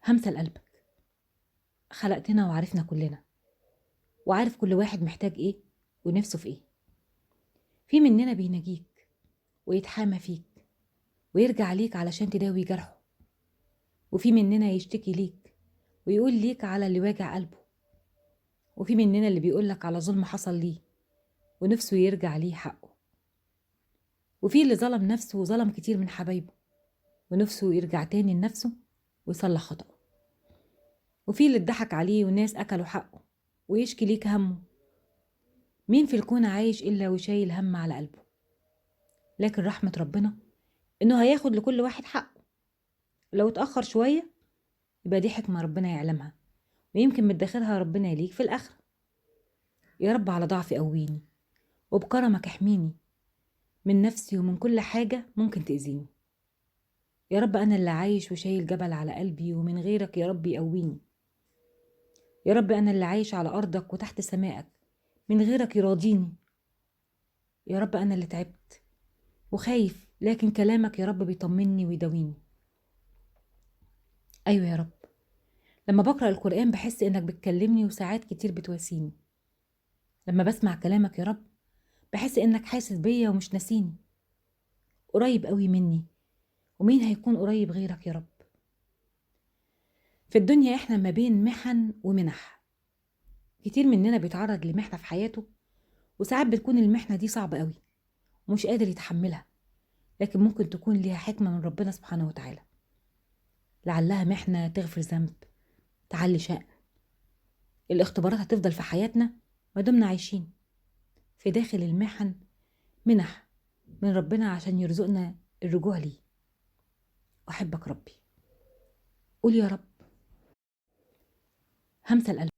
همسة لقلبك. خلقتنا وعارفنا كلنا، وعارف كل واحد محتاج ايه ونفسه في ايه. في مننا بيناجيك ويتحامى فيك ويرجع ليك علشان تداوي جرحه، وفي مننا يشتكي ليك ويقول ليك على اللي واجع قلبه، وفي مننا اللي بيقولك على ظلم حصل ليه ونفسه يرجع ليه حقه، وفي اللي ظلم نفسه وظلم كتير من حبايبه ونفسه يرجع تاني لنفسه ويصلح خطأه، وفي اللي اتضحك عليه وناس أكلوا حقه ويشكي ليك همه. مين في الكون عايش إلا وشايل هم على قلبه؟ لكن رحمة ربنا إنه هياخد لكل واحد حقه. لو اتأخر شوية يبقى دي حكمة ربنا يعلمها، ويمكن مدخرها ربنا ليك في الآخرة. يا رب على ضعفي قويني، وبكرمك احميني من نفسي ومن كل حاجة ممكن تأذيني. يا رب أنا اللي عايش وشايل جبل على قلبي، ومن غيرك يا رب يقويني. يا رب أنا اللي عايش على أرضك وتحت سمائك، من غيرك يراضيني. يا رب أنا اللي تعبت وخايف، لكن كلامك يا رب بيطمني ويداويني. أيوة يا رب، لما بقرأ القرآن بحس إنك بتكلمني، وساعات كتير بتواسيني. لما بسمع كلامك يا رب بحس إنك حاسس بيا ومش ناسيني، قريب قوي مني، ومين هيكون قريب غيرك يا رب. في الدنيا إحنا ما بين محن ومنح. كتير مننا بيتعرض لمحنة في حياته، وساعات بتكون المحنة دي صعبة قوي ومش قادر يتحملها، لكن ممكن تكون ليها حكمة من ربنا سبحانه وتعالى. لعلها محنة تغفر ذنب، تعلي شأن. الاختبارات هتفضل في حياتنا ما دمنا عايشين. في داخل المحن منح من ربنا عشان يرزقنا الرجوع ليه. أحبك ربي. قول يا رب. همسة القلب.